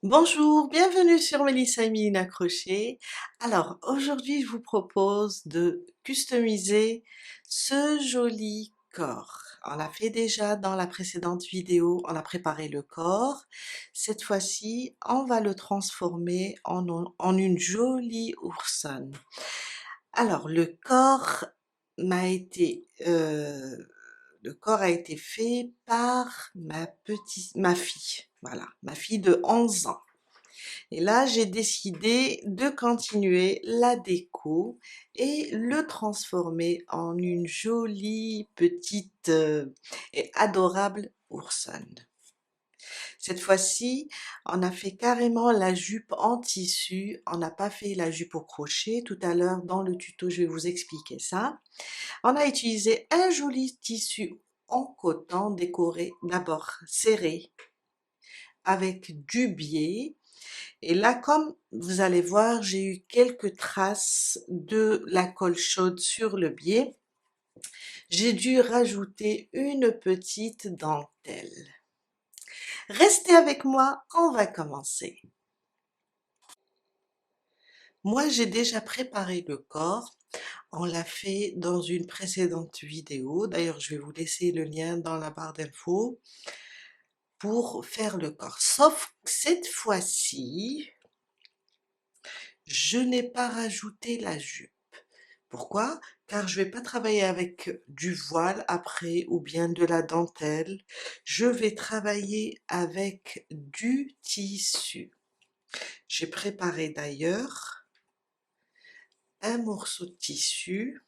Bonjour, bienvenue sur Mélissa et Mélina Crochet. Alors, aujourd'hui, je vous propose de customiser ce joli corps. On l'a fait déjà dans la précédente vidéo, on a préparé le corps. Cette fois-ci, on va le transformer en une jolie oursonne. Alors, le corps a été fait par ma fille. Voilà, ma fille de 11 ans. Et là, j'ai décidé de continuer la déco et le transformer en une jolie petite et adorable oursonne. Cette fois-ci, on a fait carrément la jupe en tissu, on n'a pas fait la jupe au crochet. Tout à l'heure, dans le tuto, je vais vous expliquer ça. On a utilisé un joli tissu en coton décoré, d'abord serré, avec du biais. Et là, comme vous allez voir, j'ai eu quelques traces de la colle chaude sur le biais. J'ai dû rajouter une petite dentelle. Restez avec moi, on va commencer. Moi, j'ai déjà préparé le corps. On l'a fait dans une précédente vidéo. D'ailleurs, je vais vous laisser le lien dans la barre d'infos pour faire le corps. Sauf que cette fois-ci, je n'ai pas rajouté la jupe. Pourquoi? Car je vais pas travailler avec du voile après ou bien de la dentelle. Je vais travailler avec du tissu. J'ai préparé d'ailleurs un morceau de tissu.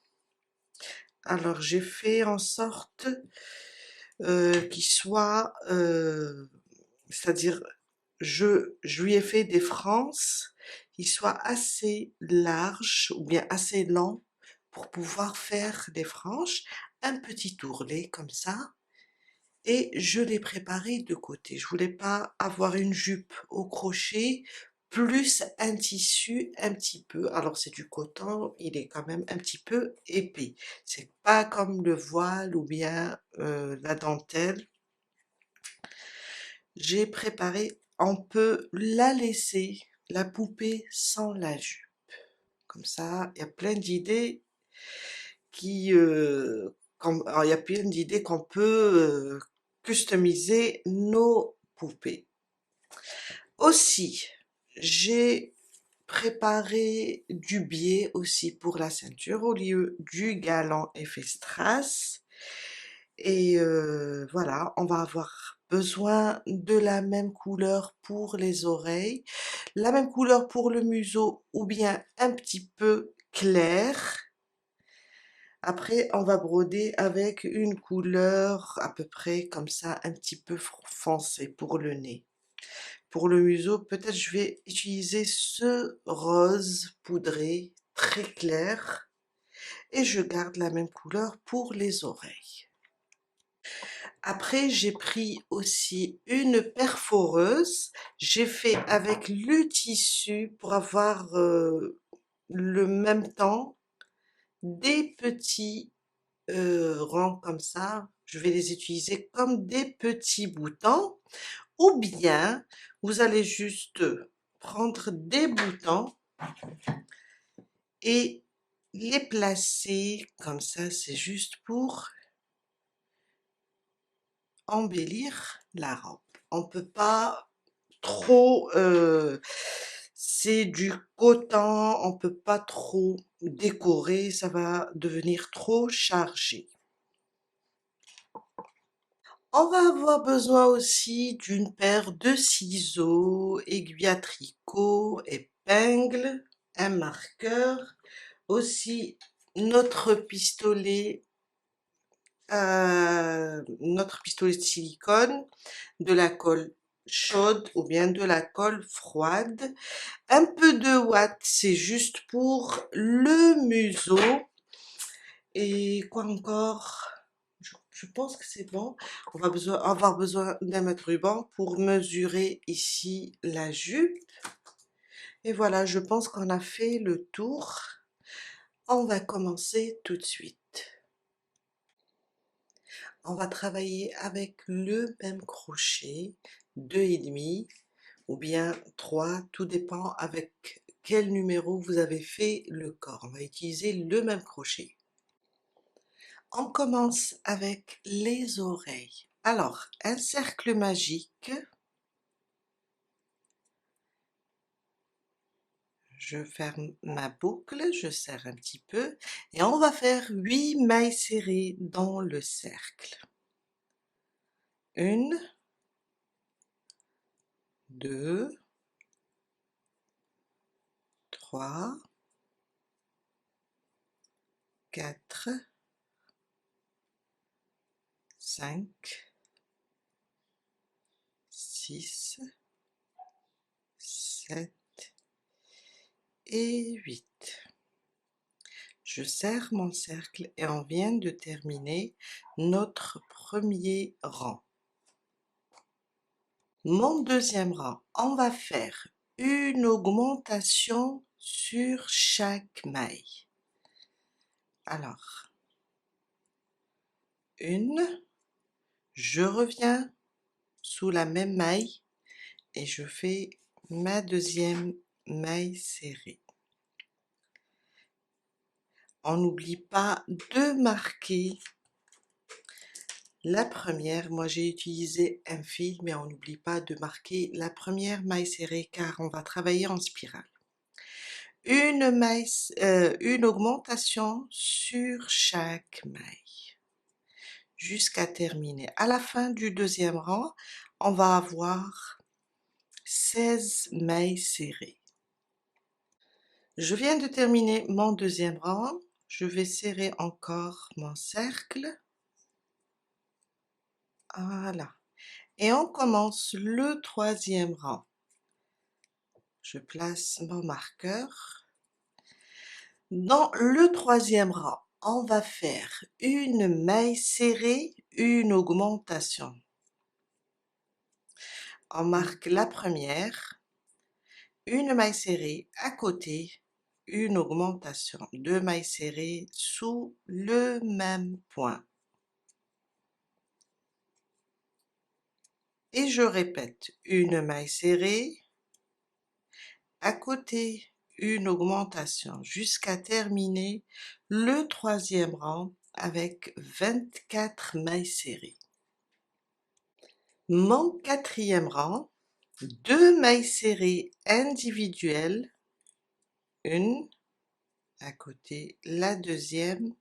Alors j'ai fait en sorte qu'il soit, c'est-à-dire je lui ai fait des frances qui soient assez larges ou bien assez longs pour pouvoir faire des franges, un petit ourlet comme ça, et je l'ai préparé de côté. Je voulais pas avoir une jupe au crochet plus un tissu un petit peu, alors c'est du coton, il est quand même un petit peu épais. C'est pas comme le voile ou bien la dentelle. J'ai préparé, on peut la laisser, la poupée sans la jupe. Comme ça, il y a plein d'idées qui, alors, il y a plein d'idées qu'on peut customiser nos poupées. Aussi, j'ai préparé du biais aussi pour la ceinture au lieu du galant effet strass. Et voilà, on va avoir besoin de la même couleur pour les oreilles, la même couleur pour le museau ou bien un petit peu clair. Après, on va broder avec une couleur à peu près comme ça, un petit peu foncé pour le nez. Pour le museau, peut-être je vais utiliser ce rose poudré très clair et je garde la même couleur pour les oreilles. Après, j'ai pris aussi une perforeuse. J'ai fait avec le tissu pour avoir le même temps des petits ronds comme ça. Je vais les utiliser comme des petits boutons. Ou bien, vous allez juste prendre des boutons et les placer comme ça. C'est juste pour embellir la robe. On peut pas trop, c'est du coton, on peut pas trop décorer, ça va devenir trop chargé. On va avoir besoin aussi d'une paire de ciseaux, aiguille à tricot, épingle, un marqueur, aussi notre pistolet de silicone, de la colle chaude ou bien de la colle froide. Un peu de ouate, c'est juste pour le museau. Et quoi encore? Je pense que c'est bon. On va avoir besoin d'un mètre ruban pour mesurer ici la jupe. Et voilà, je pense qu'on a fait le tour. On va commencer tout de suite. On va travailler avec le même crochet, 2,5. ou bien 3, tout dépend avec quel numéro vous avez fait le corps. On va utiliser le même crochet. On commence avec les oreilles. Alors, un cercle magique. Je ferme ma boucle, je serre un petit peu et on va faire 8 mailles serrées dans le cercle. 1, 2, 3, 4, 5, 6, 7 et 8. Je serre mon cercle et on vient de terminer notre premier rang. Mon deuxième rang, on va faire une augmentation sur chaque maille. Alors, une, je reviens sous la même maille et je fais ma deuxième maille serrée. On n'oublie pas de marquer la première. Moi j'ai utilisé un fil, mais on n'oublie pas de marquer la première maille serrée car on va travailler en spirale. Une augmentation sur chaque maille jusqu'à terminer. À la fin du deuxième rang, on va avoir 16 mailles serrées. Je viens de terminer mon deuxième rang. Je vais serrer encore mon cercle. Voilà. Et on commence le troisième rang. Je place mon marqueur. Dans le troisième rang, on va faire une maille serrée, une augmentation. On marque la première, une maille serrée à côté, une augmentation, 2 mailles serrées sous le même point. Et je répète, une maille serrée, à côté une augmentation jusqu'à terminer le troisième rang avec 24 mailles serrées. Mon quatrième rang, 2 mailles serrées individuelles, une à côté, la deuxième,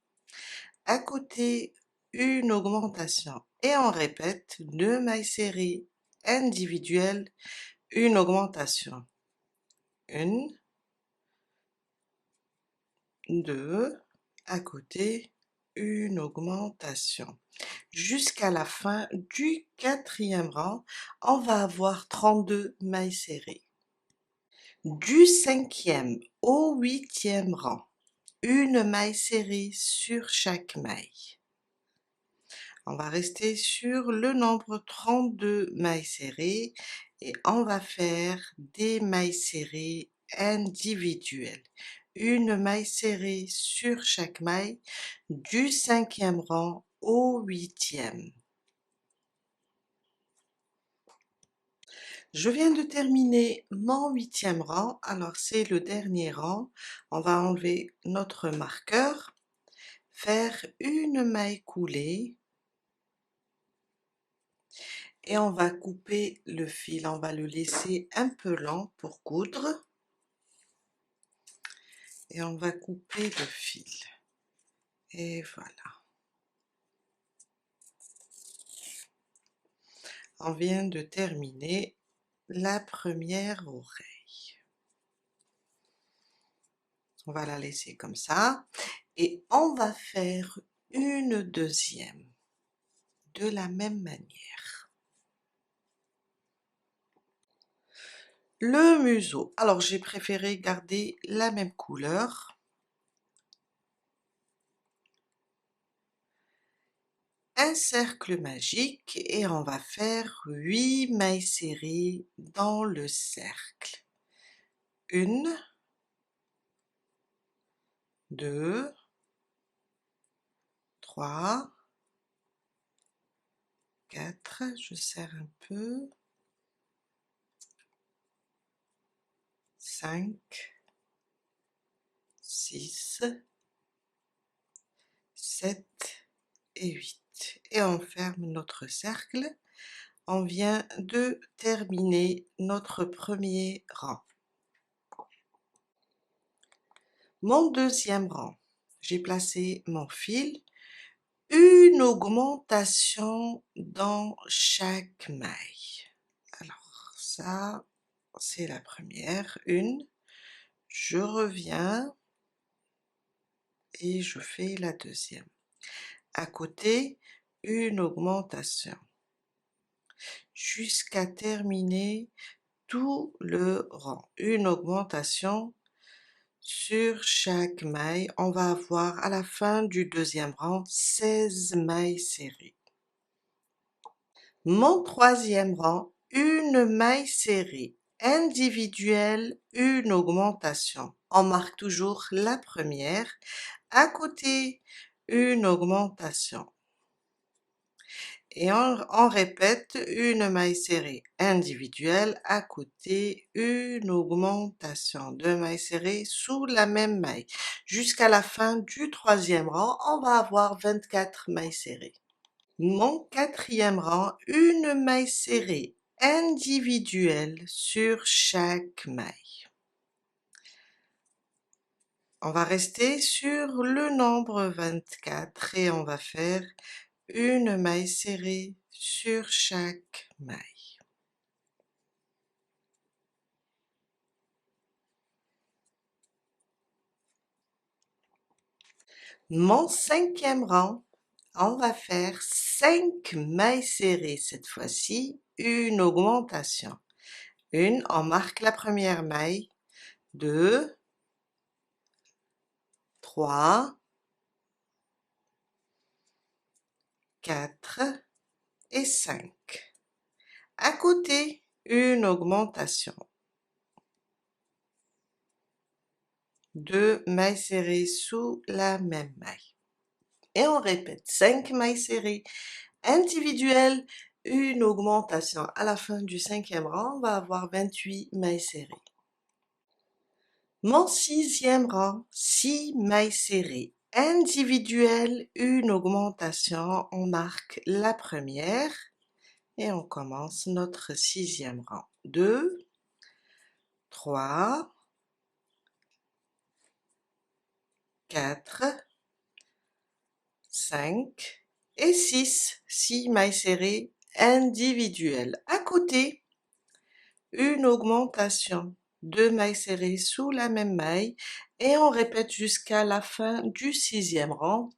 à côté une augmentation et on répète 2 mailles serrées individuelles, une augmentation, une, 2, à côté, une augmentation. Jusqu'à la fin du quatrième rang, on va avoir 32 mailles serrées. Du cinquième au huitième rang, une maille serrée sur chaque maille. On va rester sur le nombre 32 mailles serrées et on va faire des mailles serrées individuelles. Une maille serrée sur chaque maille du cinquième rang au huitième. Je viens de terminer mon huitième rang, alors c'est le dernier rang. On va enlever notre marqueur, faire une maille coulée et on va couper le fil, on va le laisser un peu lent pour coudre et on va couper le fil et voilà. On vient de terminer la première oreille. On va la laisser comme ça et on va faire une deuxième de la même manière. Le museau, alors j'ai préféré garder la même couleur. Un cercle magique et on va faire 8 mailles serrées dans le cercle. 1, 2, 3, 4, je serre un peu, 5, 6, 7 et 8. Et on ferme notre cercle. On vient de terminer notre premier rang. Mon deuxième rang, j'ai placé mon fil, une augmentation dans chaque maille. Alors ça, c'est la première, une. Je reviens et je fais la deuxième. À côté, une augmentation jusqu'à terminer tout le rang. Une augmentation sur chaque maille. On va avoir à la fin du deuxième rang 16 mailles serrées. Mon troisième rang, une maille serrée individuelle, une augmentation. On marque toujours la première. À côté, une augmentation. Et on répète une maille serrée individuelle, à côté une augmentation, deux mailles serrées sous la même maille. Jusqu'à la fin du troisième rang, on va avoir 24 mailles serrées. Mon quatrième rang, une maille serrée individuelle sur chaque maille. On va rester sur le nombre 24 et on va faire une maille serrée sur chaque maille. Mon cinquième rang, on va faire 5 mailles serrées cette fois-ci, une augmentation. Une, on marque la première maille, 2, 3, 4 et 5. À côté, une augmentation. 2 mailles serrées sous la même maille. Et on répète 5 mailles serrées individuelles, une augmentation. À la fin du cinquième rang, on va avoir 28 mailles serrées. Mon sixième rang, 6 mailles serrées individuelles, une augmentation. On marque la première et on commence notre sixième rang. 2, 3, 4, 5 et 6. 6 mailles serrées individuelles. À côté, une augmentation. 2 mailles serrées sous la même maille et on répète jusqu'à la fin du sixième rang.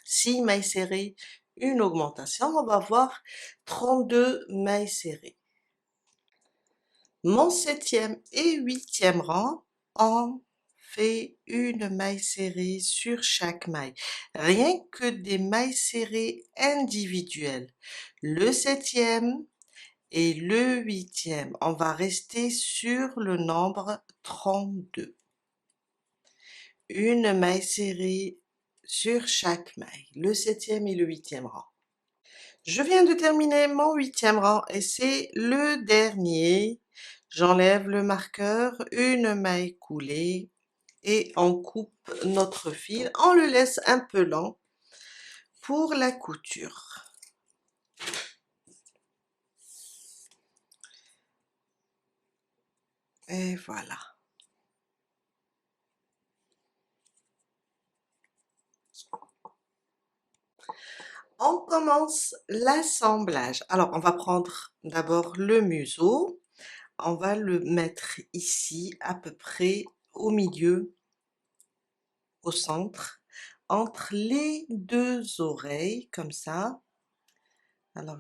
6 mailles serrées, une augmentation. On va voir 32 mailles serrées. Mon septième et huitième rang, on fait une maille serrée sur chaque maille. Rien que des mailles serrées individuelles. Le septième et le huitième, on va rester sur le nombre 32. Une maille serrée sur chaque maille, le septième et le huitième rang. Je viens de terminer mon huitième rang et c'est le dernier. J'enlève le marqueur, une maille coulée et on coupe notre fil. On le laisse un peu lent pour la couture. Et voilà. On commence l'assemblage. Alors, on va prendre d'abord le museau. On va le mettre ici, à peu près au milieu, au centre, entre les deux oreilles, comme ça. Alors,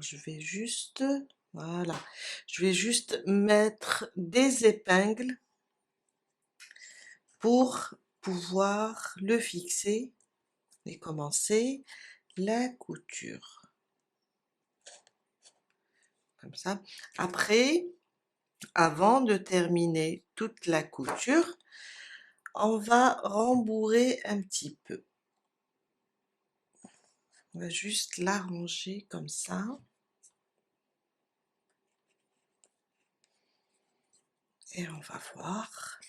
voilà, je vais juste mettre des épingles pour pouvoir le fixer et commencer la couture. Comme ça. Après, avant de terminer toute la couture, on va rembourrer un petit peu. On va juste l'arranger comme ça. Et on va voir.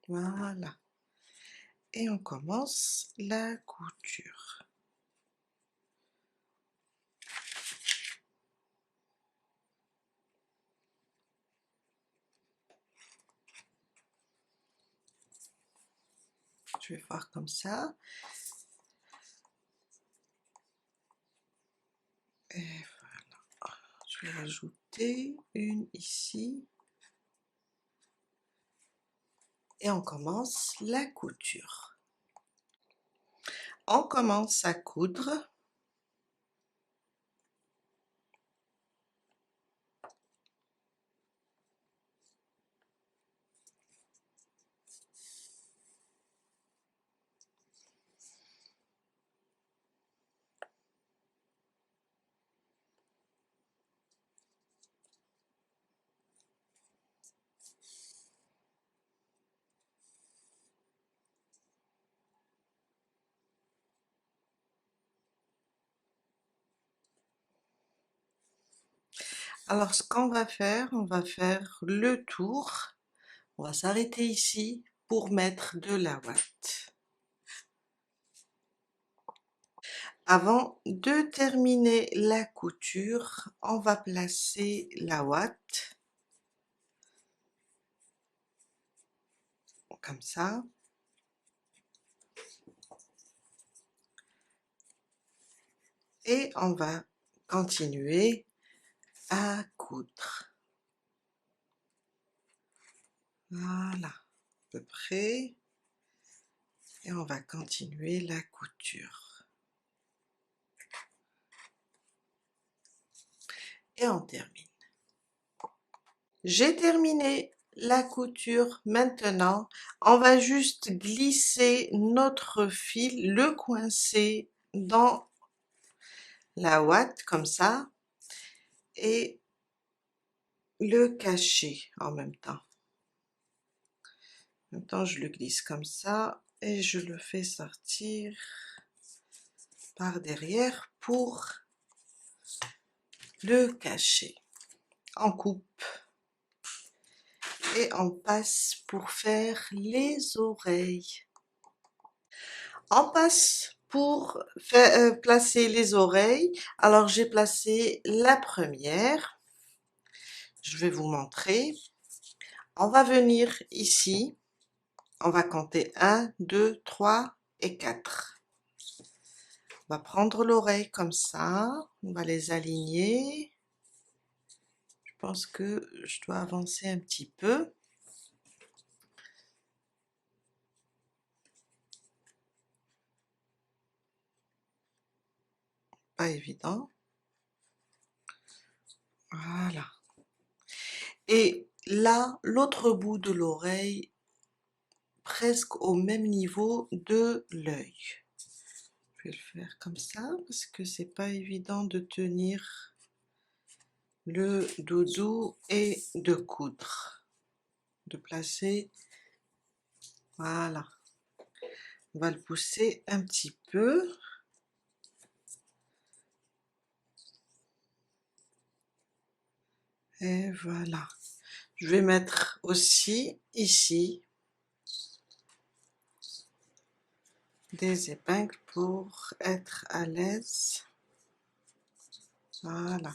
Voilà. Et on commence la couture. Je vais voir comme ça. Et voilà. Je vais rajouter une ici. Et on commence la couture. On commence à coudre. Alors ce qu'on va faire, on va faire le tour. On va s'arrêter ici pour mettre de la ouate. Avant de terminer la couture, on va placer la ouate comme ça. Et on va continuer à coudre. Voilà, à peu près. Et on va continuer la couture. Et on termine. J'ai terminé la couture. Maintenant, on va juste glisser notre fil, le coincer dans la ouate comme ça et le cacher en même temps. En même temps, je le glisse comme ça et je le fais sortir par derrière pour le cacher. On coupe et on passe pour faire les oreilles. On passe pour faire, placer les oreilles. Alors j'ai placé la première. Je vais vous montrer. On va venir ici. On va compter 1, 2, 3 et 4. On va prendre l'oreille comme ça. On va les aligner. Je pense que je dois avancer un petit peu. Pas évident. Voilà. Et là, l'autre bout de l'oreille, presque au même niveau de l'œil. Je vais le faire comme ça parce que c'est pas évident de tenir le doudou et de coudre. De placer, voilà. On va le pousser un petit peu. Et voilà. Je vais mettre aussi ici des épingles pour être à l'aise. Voilà.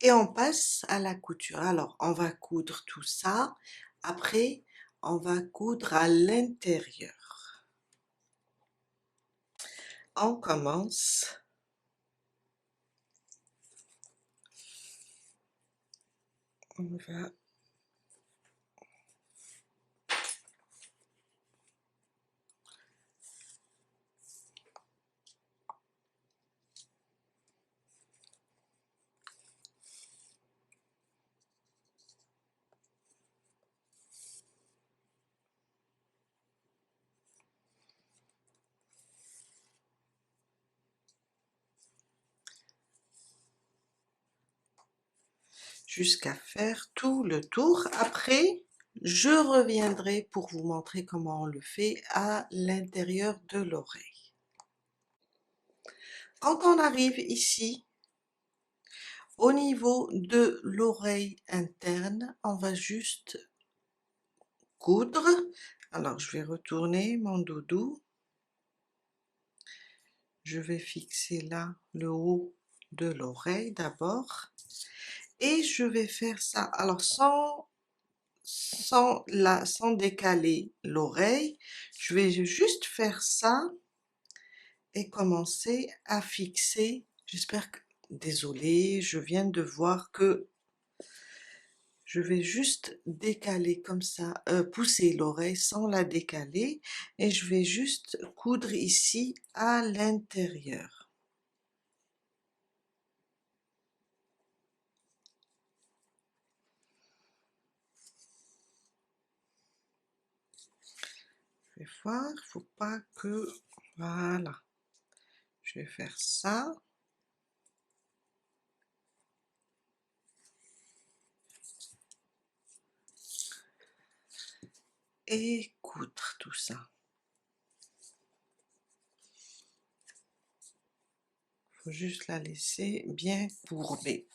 Et on passe à la couture. Alors, on va coudre tout ça. Après, on va coudre à l'intérieur. On commence. On va jusqu'à faire tout le tour. Après, Je reviendrai pour vous montrer comment on le fait à l'intérieur de l'oreille. Quand on arrive ici, au niveau de l'oreille interne, on va juste coudre. Alors je vais retourner mon doudou. Je vais fixer là le haut de l'oreille d'abord. Et je vais faire ça, alors sans décaler l'oreille, je vais juste faire ça et commencer à fixer. J'espère que, désolée, je viens de voir que je vais juste décaler comme ça, pousser l'oreille sans la décaler, et je vais juste coudre ici à l'intérieur. Je vais voir, il faut pas que, voilà, je vais faire ça. Et coudre tout ça. Il faut juste la laisser bien courbée.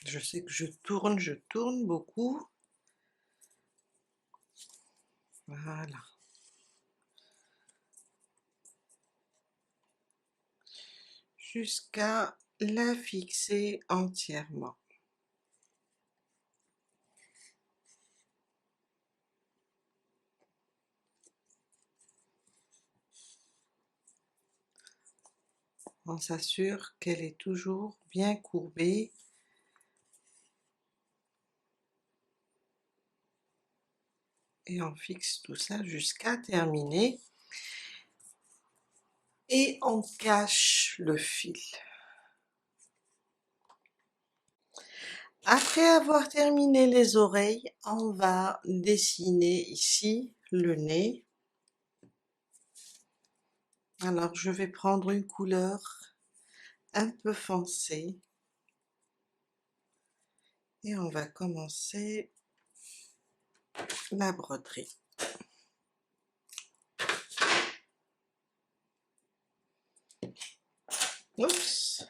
Je sais que je tourne beaucoup. Voilà. Jusqu'à la fixer entièrement. On s'assure qu'elle est toujours bien courbée. Et on fixe tout ça jusqu'à terminer. Et on cache le fil. Après avoir terminé les oreilles, on va dessiner ici le nez. Alors je vais prendre une couleur un peu foncée et on va commencer la broderie. Oups!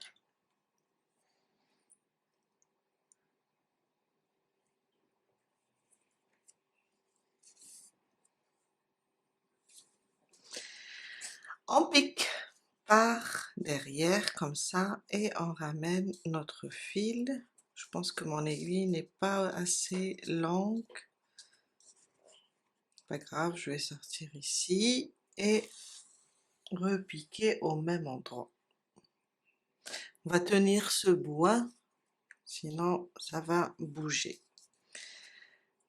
On pique par derrière comme ça et on ramène notre fil. Je pense que mon aiguille n'est pas assez longue. Pas grave, je vais sortir ici et repiquer au même endroit. On va tenir ce bout, hein, sinon ça va bouger.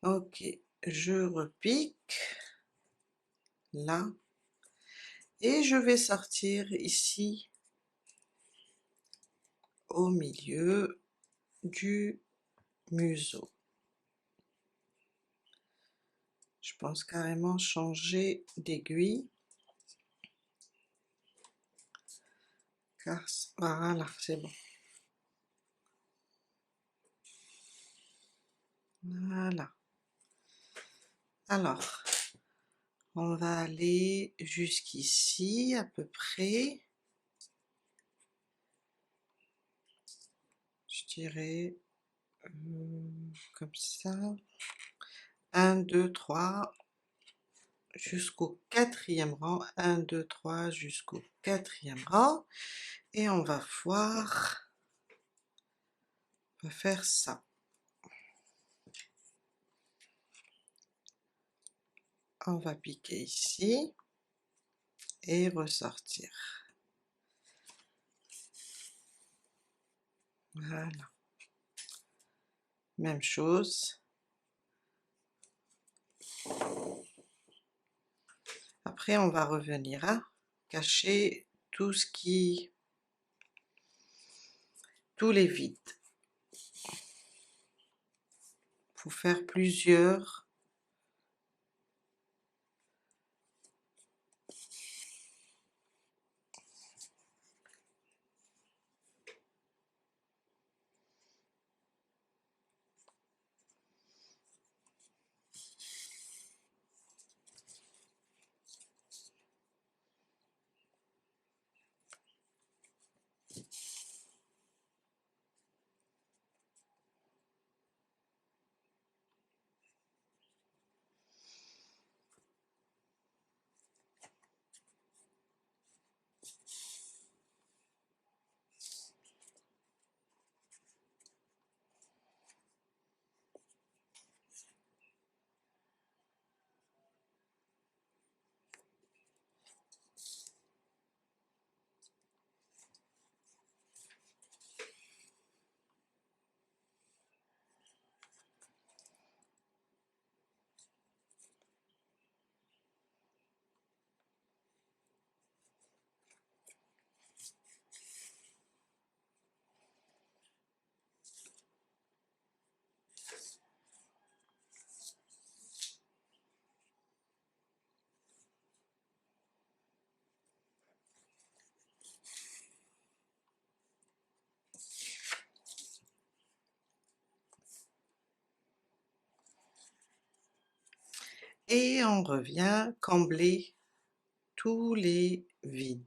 Ok, je repique là et je vais sortir ici au milieu du museau. Je pense carrément changer d'aiguille, car voilà, c'est bon. Voilà. Alors, on va aller jusqu'ici à peu près. Je dirais comme ça. 1, 2, 3 jusqu'au 4e rang. 1, 2, 3 jusqu'au 4e rang. Et on va voir, on va faire ça. On va piquer ici et ressortir. Voilà. Même chose. Après on va revenir à cacher tout ce qui, tous les vides. Il faut faire plusieurs et on revient combler tous les vides.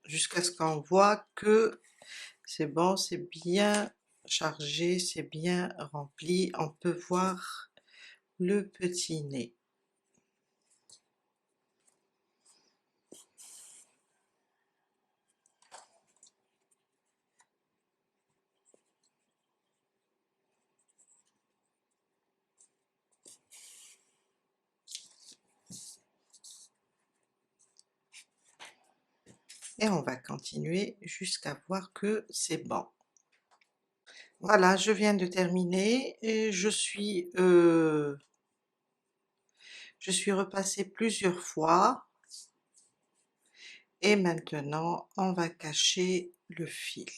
Jusqu'à ce qu'on voit que c'est bon, c'est bien chargé, c'est bien rempli, on peut voir le petit nez. Et on va continuer jusqu'à voir que c'est bon. Voilà, je viens de terminer et je suis repassée plusieurs fois et maintenant on va cacher le fil.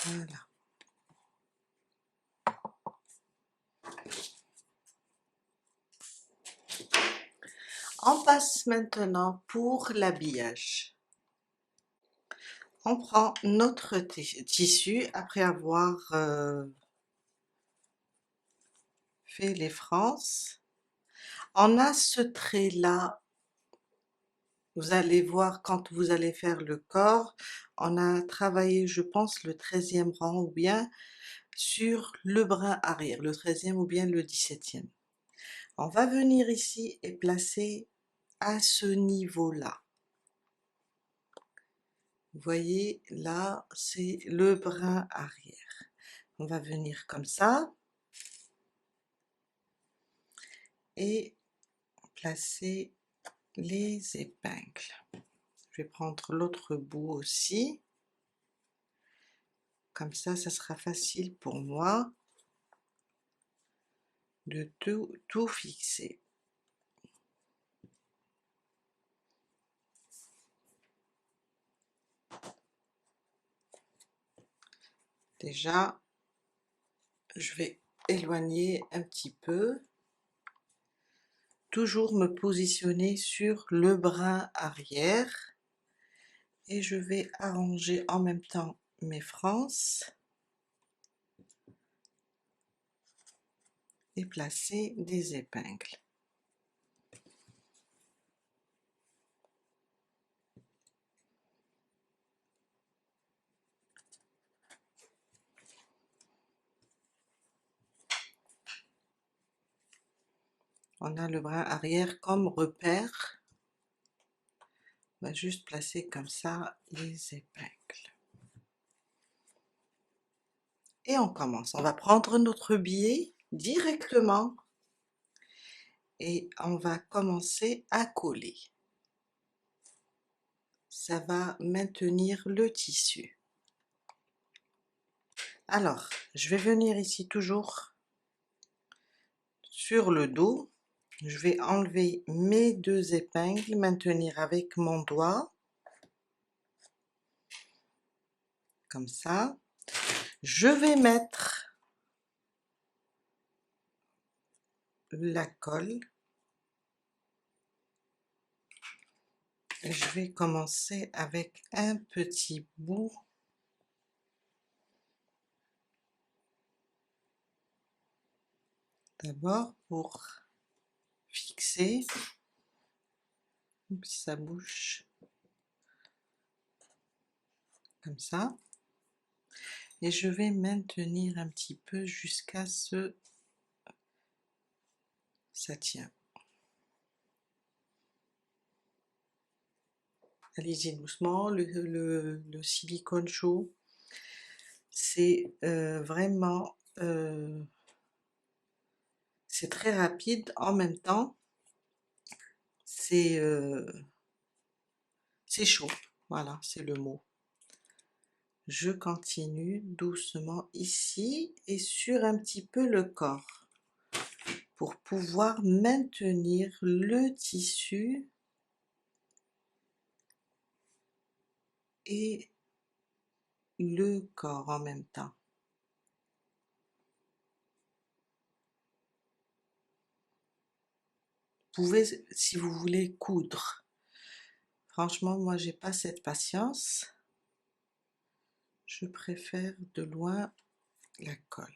Voilà. On passe maintenant pour l'habillage. On prend notre tissu après avoir fait les frances. On a ce trait là, vous allez voir quand vous allez faire le corps, on a travaillé je pense le 13e rang ou bien sur le brin arrière, le 13e ou bien le 17e. On va venir ici et placer à ce niveau là. Vous voyez là c'est le brin arrière. On va venir comme ça et placer les épingles. Je vais prendre l'autre bout aussi, comme ça sera facile pour moi de tout fixer. Déjà je vais éloigner un petit peu, toujours me positionner sur le brin arrière et je vais arranger en même temps mes frances et placer des épingles. On a le brin arrière comme repère, on va juste placer comme ça les épingles. Et on commence, on va prendre notre billet directement et on va commencer à coller. Ça va maintenir le tissu. Alors, je vais venir ici toujours sur le dos, je vais enlever mes deux épingles, maintenir avec mon doigt, comme ça. Je vais mettre la colle et je vais commencer avec un petit bout d'abord pour fixer, ça bouge comme ça, et je vais maintenir un petit peu jusqu'à ce ça tient. Allez-y doucement, le silicone chaud, c'est vraiment c'est très rapide, en même temps c'est chaud, voilà, c'est le mot. Je continue doucement ici et sur un petit peu le corps pour pouvoir maintenir le tissu et le corps en même temps. Vous pouvez, si vous voulez, coudre Franchement, moi, j'ai pas cette patience. Je préfère de loin la colle.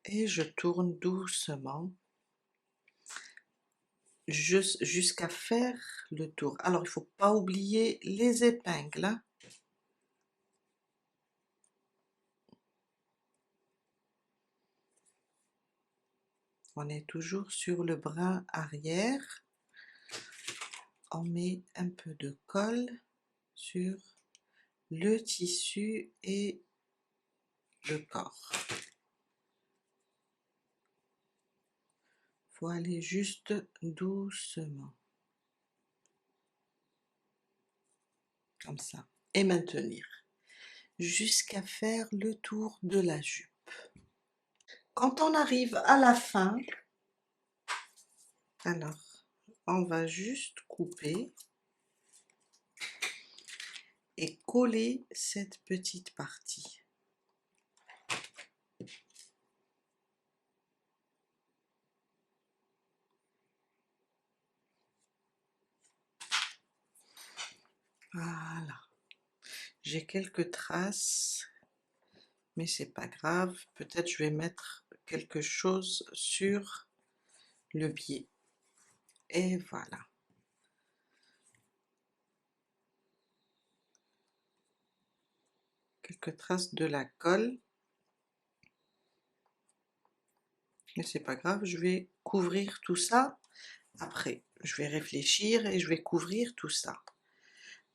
Et je tourne doucement jusqu'à faire le tour. Alors, il faut pas oublier les épingles, hein. On est toujours sur le brin arrière. On met un peu de colle sur le tissu et le corps. Faut aller juste doucement, comme ça, et maintenir, jusqu'à faire le tour de la jupe. Quand on arrive à la fin, alors, on va juste couper et coller cette petite partie. Voilà. J'ai quelques traces, mais c'est pas grave. Peut-être je vais mettre quelque chose sur le biais. Et voilà. Quelques traces de la colle. Mais c'est pas grave, je vais couvrir tout ça après. Je vais réfléchir et je vais couvrir tout ça.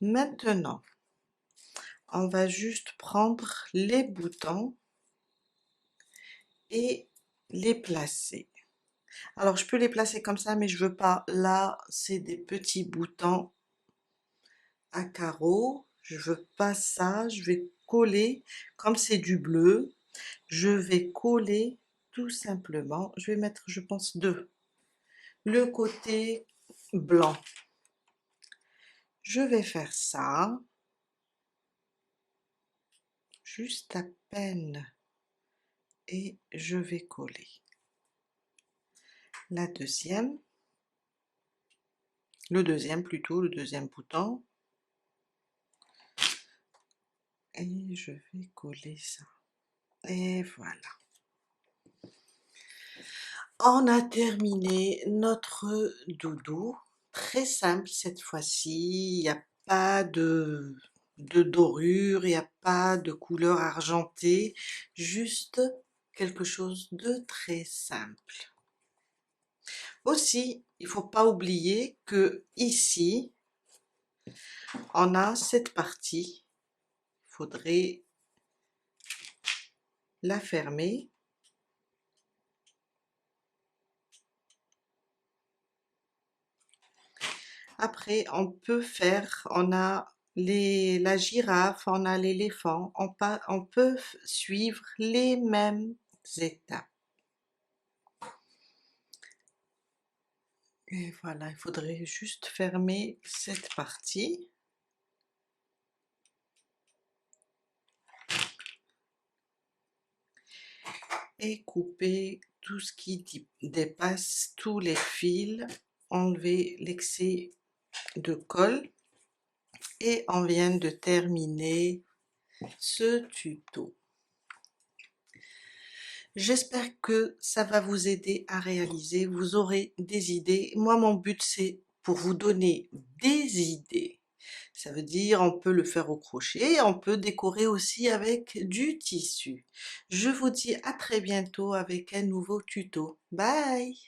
Maintenant, on va juste prendre les boutons et les placer. Alors je peux les placer comme ça, mais je veux pas. Là, c'est des petits boutons à carreaux. Je veux pas ça. Je vais coller, comme c'est du bleu, je vais coller tout simplement. Je vais mettre, je pense, deux. Le côté blanc. Je vais faire ça, juste à peine, et je vais coller. La deuxième, le deuxième plutôt, le deuxième bouton, et je vais coller ça. Et voilà. On a terminé notre doudou. Très simple cette fois-ci, il n'y a pas de dorure, il n'y a pas de couleur argentée, juste quelque chose de très simple. Aussi, il ne faut pas oublier que ici, on a cette partie, il faudrait la fermer. Après, on peut faire, on a la girafe, on a l'éléphant, on peut suivre les mêmes étapes. Et voilà, il faudrait juste fermer cette partie. Et couper tout ce qui dépasse tous les fils, enlever l'excès de colle. Et on vient de terminer ce tuto. J'espère que ça va vous aider à réaliser, vous aurez des idées. Moi, mon but, c'est pour vous donner des idées. Ça veut dire, on peut le faire au crochet, on peut décorer aussi avec du tissu. Je vous dis à très bientôt avec un nouveau tuto. Bye!